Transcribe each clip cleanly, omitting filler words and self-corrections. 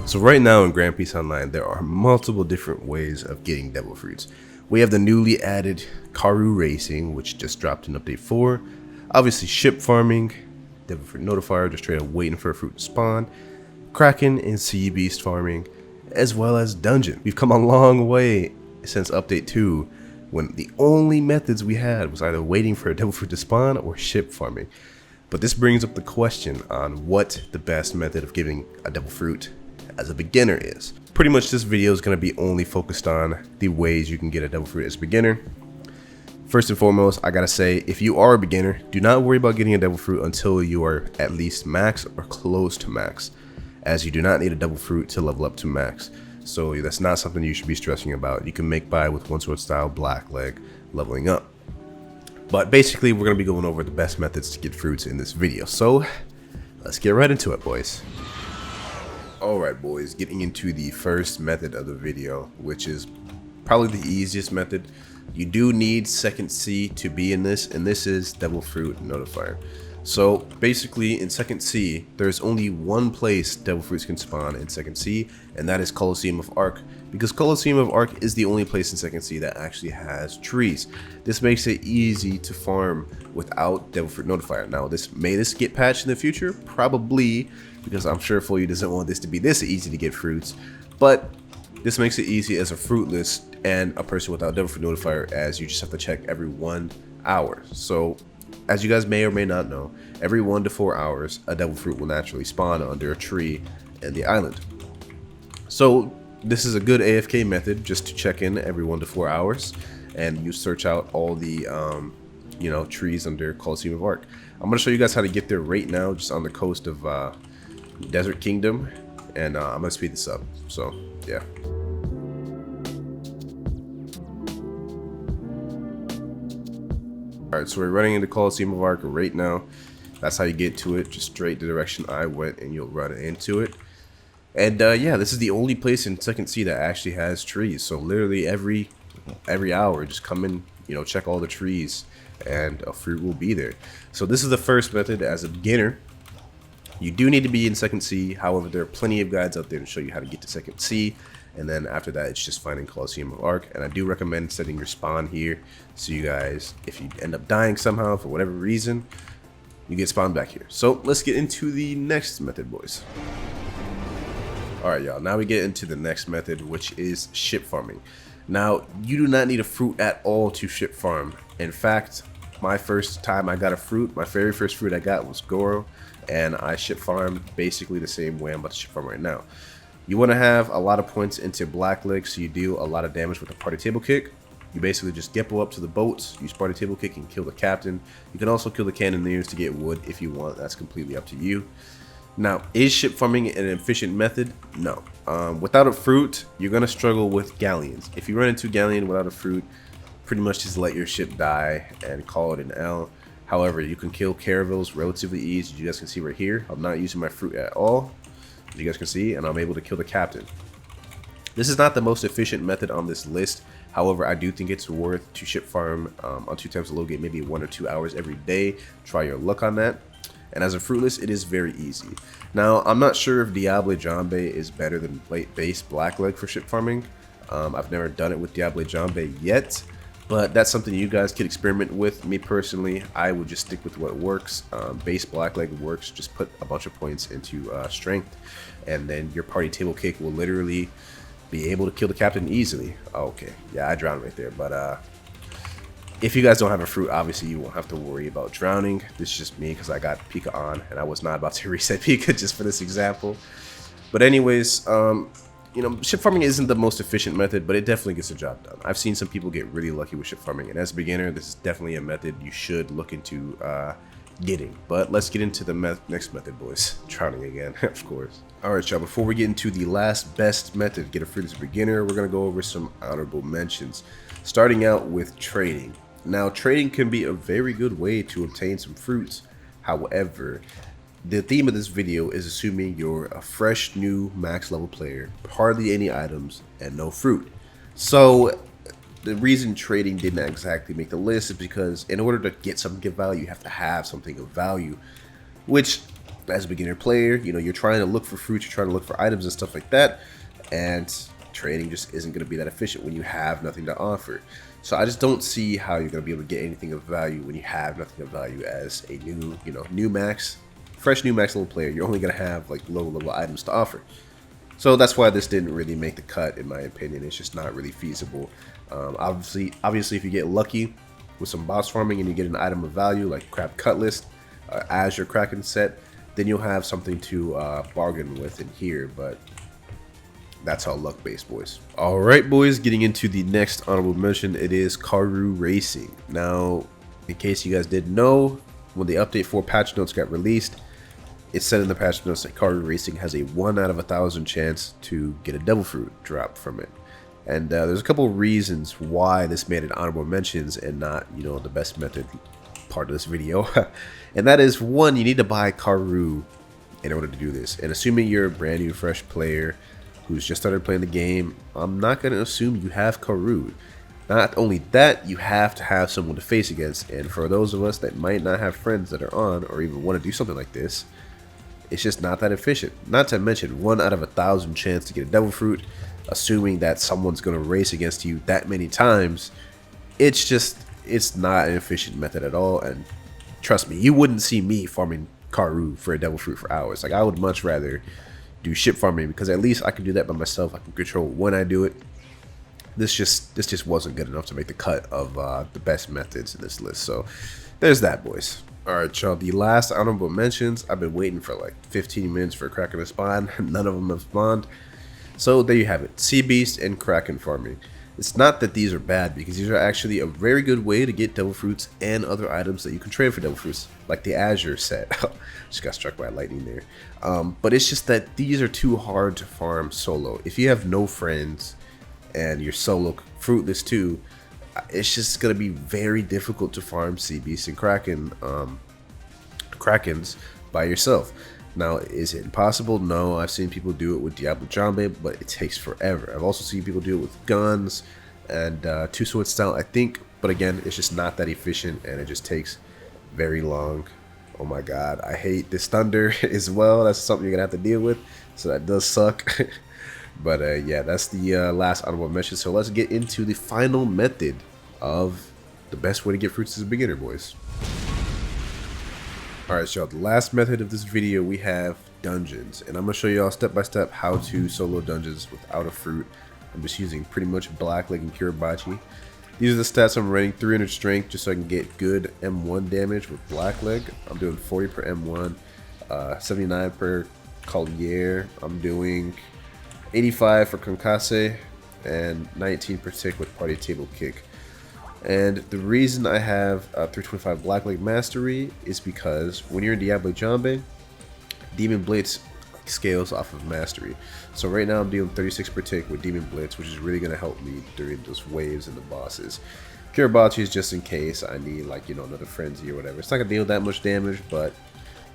So right now in Grand Peace Online, there are multiple different ways of getting devil fruits. We have the newly added Karu Racing, which just dropped in update 4. Obviously ship farming, devil fruit notifier, just straight up waiting for a fruit to spawn. Kraken and sea beast farming, as well as dungeon. We've come a long way since update 2, when the only methods we had was either waiting for a devil fruit to spawn or ship farming. But this brings up the question on what the best method of getting a devil fruit as a beginner is. Pretty much this video is going to be only focused on the ways you can get a devil fruit as a beginner. First and foremost, I gotta say, if you are a beginner, do not worry about getting a devil fruit until you are at least max or close to max, as you do not need a devil fruit to level up to max. So that's not something you should be stressing about. You can make by with one sword style black leg leveling up. But basically, we're going to be going over the best methods to get fruits in this video. So let's get right into it, boys. Alright boys, getting into the first method of the video, which is probably the easiest method. You do need second C to be in this, and this is devil fruit notifier. So basically in second C, there's only one place devil fruits can spawn in second C, and that is Coliseum of Arc, because Coliseum of Arc is the only place in second C that actually has trees. This makes it easy to farm without devil fruit notifier. Now may this get patched in the future? Probably, because I'm sure Foley doesn't want this to be this easy to get fruits, but this makes it easy as a fruitless and a person without devil fruit notifier, as you just have to check every 1 hour. So as you guys may or may not know, every 1 to 4 hours a devil fruit will naturally spawn under a tree in the island. So this is a good AFK method just to check in every 1 to 4 hours, and you search out all the trees under Coliseum of Arc. I'm going to show you guys how to get there right now, just on the coast of Desert Kingdom, and I'm gonna speed this up. So yeah. Alright, so we're running into Coliseum of Arc right now. That's how you get to it, just straight the direction I went, and you'll run into it. And yeah, this is the only place in second C that actually has trees. So literally every hour, just come in, check all the trees, and a fruit will be there. So this is the first method as a beginner. You do need to be in second C, however, there are plenty of guides out there to show you how to get to second C, and then after that, it's just finding Coliseum of Arc. And I do recommend setting your spawn here, so you guys, if you end up dying somehow for whatever reason, you get spawned back here. So let's get into the next method, boys. Alright y'all, now we get into the next method, which is ship farming. Now, you do not need a fruit at all to ship farm. In fact, my first time I got a fruit, my very first fruit I got was Goro, and I ship farmed basically the same way I'm about to ship farm right now. You want to have a lot of points into black leg, so you deal a lot of damage with a party table kick. You basically just Geppo up to the boats, use party table kick and kill the captain. You can also kill the cannoneers to get wood if you want, that's completely up to you. Now, is ship farming an efficient method? No. Without a fruit, you're going to struggle with galleons. If you run into a galleon without a fruit, pretty much just let your ship die and call it an L. However, you can kill caravels relatively easy. You guys can see right here, I'm not using my fruit at all, as you guys can see, and I'm able to kill the captain. This is not the most efficient method on this list. However, I do think it's worth to ship farm on 2 times the low gate, maybe 1 or 2 hours every day. Try your luck on that. And as a fruitless, it is very easy. Now, I'm not sure if Diable Jambe is better than base blackleg for ship farming. I've never done it with Diable Jambe yet, but that's something you guys could experiment with. Me personally, I would just stick with what works. Base blackleg works. Just put a bunch of points into strength, and then your party table kick will literally be able to kill the captain easily. Okay, yeah, I drowned right there, but if you guys don't have a fruit, obviously you won't have to worry about drowning. This is just me because I got Pika on, and I was not about to reset Pika just for this example. But anyways, ship farming isn't the most efficient method, but it definitely gets the job done. I've seen some people get really lucky with ship farming, and as a beginner, this is definitely a method you should look into getting. But let's get into the next method, boys. Drowning again, of course. Alright y'all, before we get into the last best method to get a fruit as a beginner, we're going to go over some honorable mentions. Starting out with trading. Now, trading can be a very good way to obtain some fruits. However, the theme of this video is assuming you're a fresh, new, max level player, hardly any items, and no fruit. So, the reason trading didn't exactly make the list is because in order to get something of value, you have to have something of value, which as a beginner player, you know, you're trying to look for fruits, you're trying to look for items and stuff like that, and trading just isn't going to be that efficient when you have nothing to offer. So I just don't see how you're going to be able to get anything of value when you have nothing of value as a new, you know, fresh new max level player. You're only going to have like low level items to offer. So that's why this didn't really make the cut, in my opinion. It's just not really feasible. Obviously, if you get lucky with some boss farming and you get an item of value like Crab Cutlass as your Kraken set, then you'll have something to bargain with in here. But that's all luck based, boys. All right, boys, getting into the next honorable mention, it is Karu Racing. Now, in case you guys didn't know, when the update 4 patch notes got released, it said in the patch notes that Karu Racing has a 1 out of 1,000 chance to get a devil fruit drop from it. And there's a couple reasons why this made it honorable mentions and not, you know, the best method part of this video. And that is, one, you need to buy Karu in order to do this. And assuming you're a brand new fresh player who's just started playing the game, I'm not going to assume you have Karu. Not only that, you have to have someone to face against. And for those of us that might not have friends that are on or even want to do something like this, it's just not that efficient. Not to mention 1 out of 1,000 chance to get a devil fruit, assuming that someone's going to race against you that many times. It's not an efficient method at all. And trust me, you wouldn't see me farming Karu for a devil fruit for hours. Like, I would much rather do ship farming, because at least I can do that by myself. I can control when I do it. This just wasn't good enough to make the cut of the best methods in this list. So there's that, boys. Alright, y'all, the last honorable mentions, I've been waiting for like 15 minutes for Kraken to spawn. None of them have spawned. So there you have it, Sea Beast and Kraken farming. It's not that these are bad, because these are actually a very good way to get devil fruits and other items that you can trade for devil fruits, like the Azure set. Just got struck by lightning there. But it's just that these are too hard to farm solo. If you have no friends and you're solo fruitless too, it's just going to be very difficult to farm Sea Beast and Krakens by yourself. Now, is it impossible? No, I've seen people do it with Diablo Jambe, but it takes forever. I've also seen people do it with guns and Two Sword style, I think, but again, it's just not that efficient and it just takes very long. Oh my god, I hate this thunder as well. That's something you're going to have to deal with, so that does suck. But yeah, that's the last honorable mention. So let's get into the final method of the best way to get fruits as a beginner, boys. Alright, y'all, the last method of this video, we have dungeons. And I'm going to show y'all step by step how to solo dungeons without a fruit. I'm just using pretty much Blackleg and Pure Bachi. These are the stats I'm running: 300 strength just so I can get good M1 damage with Blackleg. I'm doing 40 per M1, 79 per Collier. I'm doing 85 for Concasse, and 19 per tick with Party Table Kick. And the reason I have 325 Blackleg Mastery is because when you're in Diablo Jambe, Demon Blitz scales off of Mastery. So right now I'm doing 36 per tick with Demon Blitz, which is really going to help me during those waves and the bosses. Pure Bachi is just in case I need, like, you know, another Frenzy or whatever. It's not going to deal that much damage, but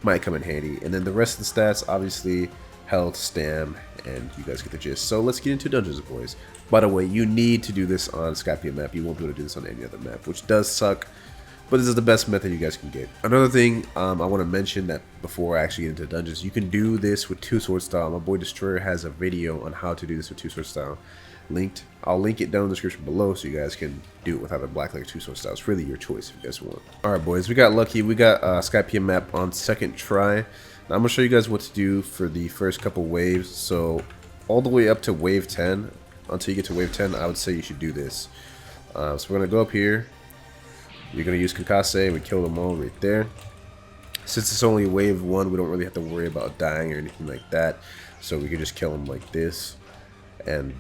might come in handy. And then the rest of the stats, obviously, health, stam, and you guys get the gist. So let's get into dungeons, boys. By the way, you need to do this on Skypiea map. You won't be able to do this on any other map, which does suck, but this is the best method you guys can get. Another thing I want to mention, that before I actually get into dungeons, you can do this with Two Sword style. My boy Destroyer has a video on how to do this with Two Sword style linked. I'll link it down in the description below so you guys can do it with either Blackleg or Two Sword style. It's really your choice if you guys want. Alright, boys, we got lucky. We got Skypiea map on second try. Now I'm going to show you guys what to do for the first couple waves. So all the way up to wave 10, until you get to wave 10, I would say you should do this. So we're going to go up here. You're going to use Concasse. We kill them all right there. Since it's only wave 1, we don't really have to worry about dying or anything like that. So we can just kill them like this. And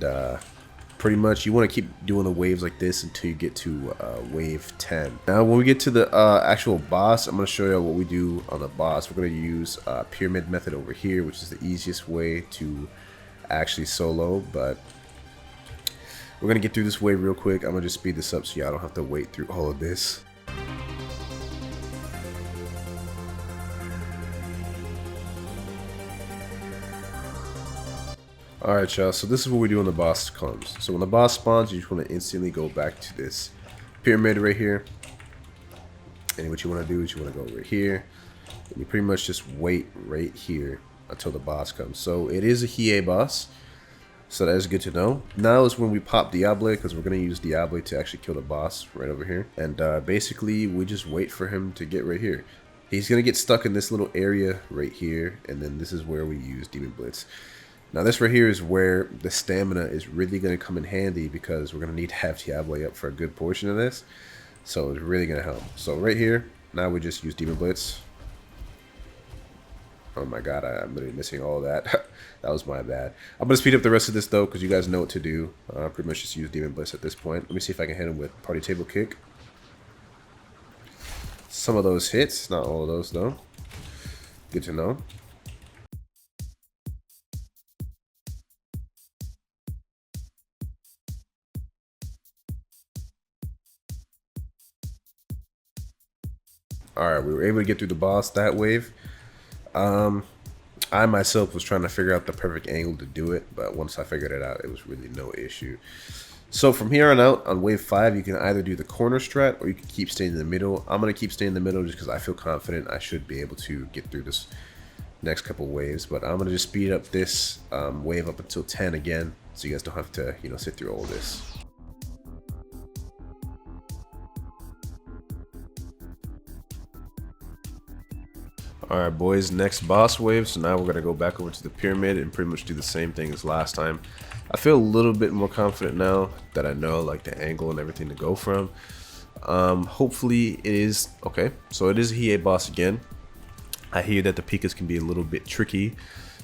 pretty much you want to keep doing the waves like this until you get to wave 10. Now when we get to the actual boss, I'm going to show you what we do on the boss. We're going to use pyramid method over here, which is the easiest way to actually solo, but we're going to get through this wave real quick. I'm going to just speed this up so y'all don't have to wait through all of this. Alright, y'all, so this is what we do when the boss comes. So when the boss spawns, you just want to instantly go back to this pyramid right here. And what you want to do is you want to go right here. And you pretty much just wait right here until the boss comes. So it is a Hiei boss. So that is good to know. Now is when we pop Diable, because we're going to use Diable to actually kill the boss right over here. And basically, we just wait for him to get right here. He's going to get stuck in this little area right here, and then this is where we use Demon Blitz. Now this right here is where the stamina is really going to come in handy, because we're going to need to have Diable up for a good portion of this. So it's really going to help. So right here, now we just use Demon Blitz. Oh my god, I'm literally missing all that. That was my bad. I'm going to speed up the rest of this though, because you guys know what to do. Pretty much just use Demon Blitz at this point. Let me see if I can hit him with Party Table Kick. Some of those hits, not all of those though. Good to know. Alright, we were able to get through the boss that wave. I myself was trying to figure out the perfect angle to do it, but once I figured it out, it was really no issue. So from here on out, on wave 5, you can either do the corner strat, or you can keep staying in the middle. I'm going to keep staying in the middle just because I feel confident I should be able to get through this next couple waves. But I'm going to just speed up this wave up until 10 again, so you guys don't have to, sit through all this. Alright boys, next boss wave. So now we're going to go back over to the pyramid and pretty much do the same thing as last time. I feel a little bit more confident now that I know like the angle and everything to go from. Hopefully it is okay. So it is a Hiei boss again. I hear that the Pikas can be a little bit tricky.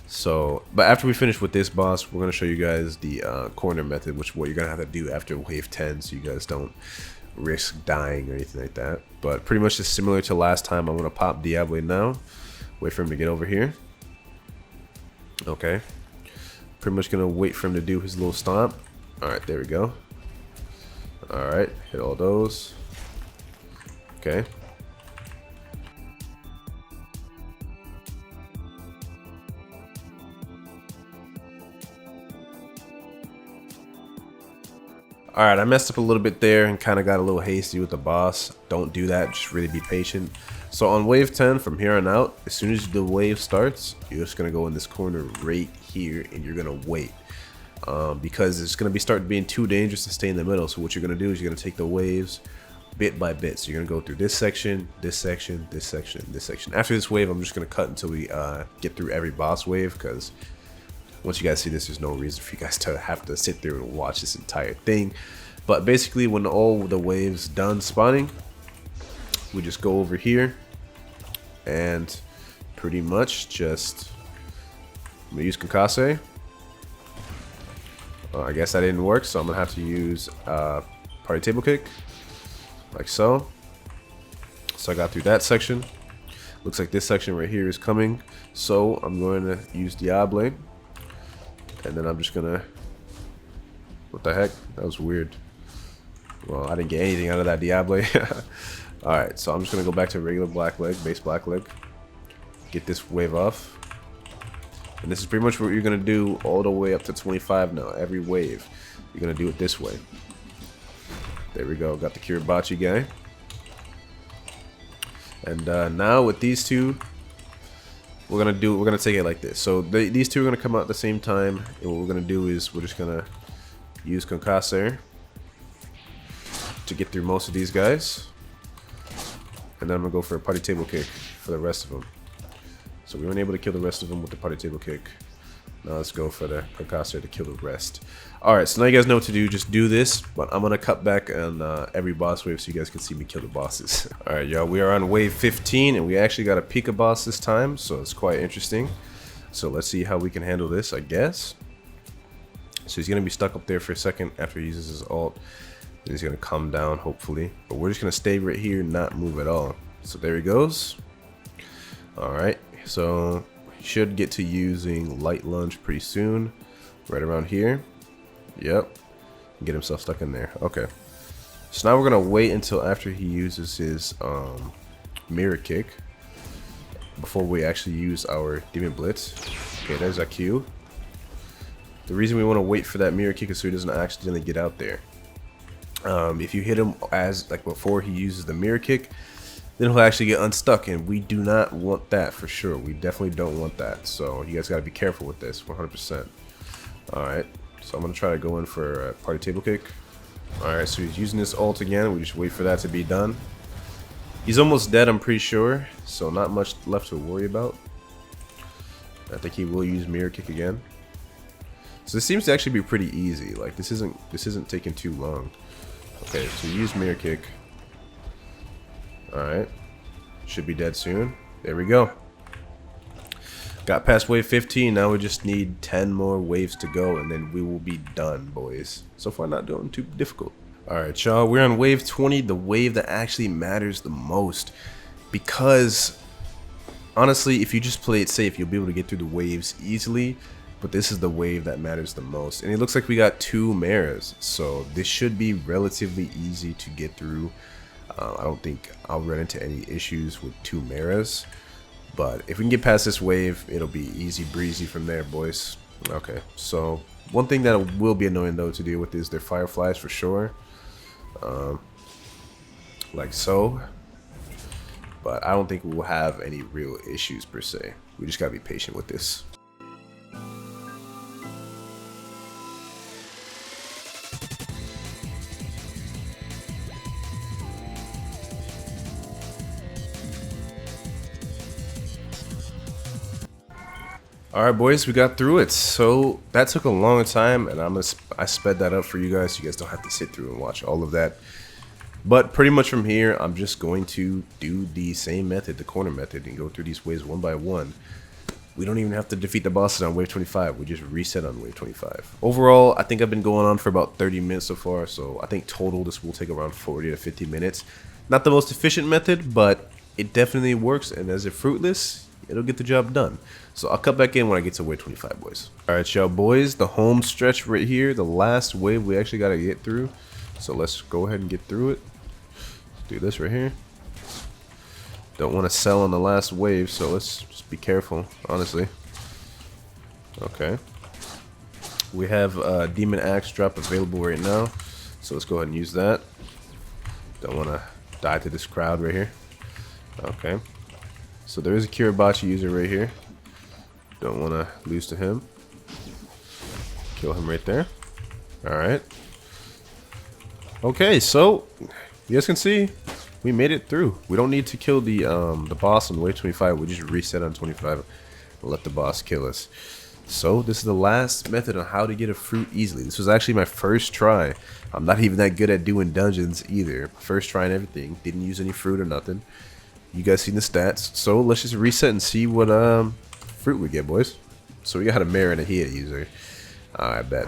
So, but after we finish with this boss, we're going to show you guys the corner method, which is what you're going to have to do after wave 10, so you guys don't risk dying or anything like that. But pretty much just similar to last time. I'm going to pop Diable now. Wait for him to get over here. Okay. Pretty much going to wait for him to do his little stomp. Alright, there we go. Alright, hit all those. Okay. Alright, I messed up a little bit there and kind of got a little hasty with the boss. Don't do that, just really be patient. So on wave 10, from here on out, as soon as the wave starts, you're just going to go in this corner right here and you're going to wait. Because it's going to start being too dangerous to stay in the middle. So what you're going to do is you're going to take the waves bit by bit. So you're going to go through this section, this section, this section, this section. After this wave, I'm just going to cut until we get through every boss wave, because once you guys see this, there's no reason for you guys to have to sit there and watch this entire thing. But basically, when all the waves done spawning, we just go over here and pretty much just I'm gonna use Concasse. I guess that didn't work, so I'm gonna have to use Party Table Kick, like so. So I got through that section. Looks like this section right here is coming, so I'm going to use Diable, and then I'm just gonna. What the heck? That was weird. Well, I didn't get anything out of that Diable. Alright, so I'm just gonna go back to regular black leg, base black leg. Get this wave off. And this is pretty much what you're gonna do all the way up to 25 now. Every wave, you're gonna do it this way. There we go. Got the Kiribachi guy. And now with these two, we're gonna take it like this. So these two are gonna come out at the same time, and what we're gonna do is we're just gonna use Concasse to get through most of these guys, and then I'm gonna go for a Party Table Kick for the rest of them. So we weren't able to kill the rest of them with the Party Table Kick. Now let's go for the Concasse to kill the rest. Alright, so now you guys know what to do. Just do this, but I'm gonna cut back on every boss wave so you guys can see me kill the bosses. Alright, y'all, we are on wave 15, and we actually got a Pika boss this time, so it's quite interesting. So let's see how we can handle this, I guess. So he's gonna be stuck up there for a second after he uses his ult. Then he's gonna come down, hopefully. But we're just gonna stay right here and not move at all. So there he goes. Alright, so he should get to using light lunge pretty soon. Right around here. Yep. Get himself stuck in there. Okay. So now we're gonna wait until after he uses his mirror kick before we actually use our Demon Blitz. Okay, there's our Q. The reason we want to wait for that mirror kick is so he doesn't accidentally get out there. If you hit him as like before he uses the mirror kick, then he'll actually get unstuck, and we do not want that for sure. We definitely don't want that. So you guys got to be careful with this, 100%. All right, so I'm gonna try to go in for a party table kick. All right, so he's using this ult again. We just wait for that to be done. He's almost dead, I'm pretty sure, so not much left to worry about. I think he will use mirror kick again. So this seems to actually be pretty easy. Like this isn't taking too long. Okay, so use mirror kick. All right, should be dead soon. There we go. Got past wave 15. Now we just need 10 more waves to go, and then we will be done, boys. So far, not doing too difficult. All right, y'all. We're on wave 20, the wave that actually matters the most, because honestly, if you just play it safe, you'll be able to get through the waves easily. But this is the wave that matters the most, and it looks like we got 2 maras, so this should be relatively easy to get through. I don't think I'll run into any issues with 2 maras, but if we can get past this wave, it'll be easy breezy from there, boys. Okay, so one thing that will be annoying though to deal with is their fireflies for sure, like so. But I don't think we'll have any real issues per se. We just gotta be patient with this. Alright boys, we got through it. So that took a long time, and I sped that up for you guys so you guys don't have to sit through and watch all of that. But pretty much from here, I'm just going to do the same method, the corner method, and go through these waves one by one. We don't even have to defeat the bosses on wave 25. We just reset on wave 25. Overall, I think I've been going on for about 30 minutes so far, so I think total this will take around 40 to 50 minutes. Not the most efficient method, but it definitely works, and as a fruitless, it'll get the job done. So I'll cut back in when I get to wave 25, boys. Alright, y'all boys, the home stretch right here, the last wave we actually got to get through. So let's go ahead and get through it. Let's do this right here. Don't want to sell on the last wave, so let's just be careful, honestly. Okay. We have Demon Axe drop available right now, so let's go ahead and use that. Don't want to die to this crowd right here. Okay. So there is a Kiribachi user right here. Don't want to lose to him. Kill him right there. Alright. Okay, so you guys can see we made it through. We don't need to kill the boss on wave 25. We just reset on 25 and let the boss kill us. So this is the last method on how to get a fruit easily. This was actually my first try. I'm not even that good at doing dungeons either. First try and everything. Didn't use any fruit or nothing. You guys seen the stats. So let's just reset and see what fruit we get, boys. So we got a Mare and a Hia user. I bet.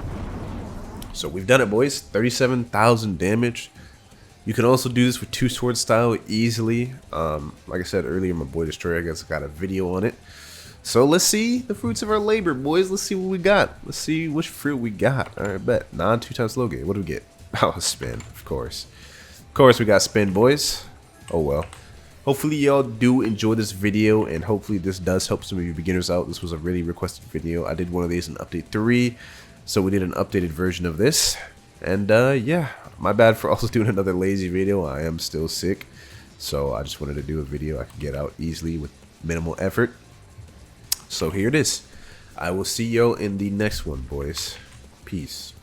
So we've done it, boys. 37,000 damage. You can also do this with 2 sword style easily. Like I said earlier, my boy Destroyer guys got a video on it. So let's see the fruits of our labor, boys. Let's see what we got. Let's see which fruit we got. Alright, bet. Non 2x slow game. What do we get? Oh, spin, of course. Of course we got spin, boys. Oh well. Hopefully y'all do enjoy this video, and hopefully this does help some of you beginners out. This was a really requested video. I did one of these in update 3, so we did an updated version of this. And yeah, my bad for also doing another lazy video. I am still sick, so I just wanted to do a video I could get out easily with minimal effort. So here it is. I will see y'all in the next one, boys. Peace.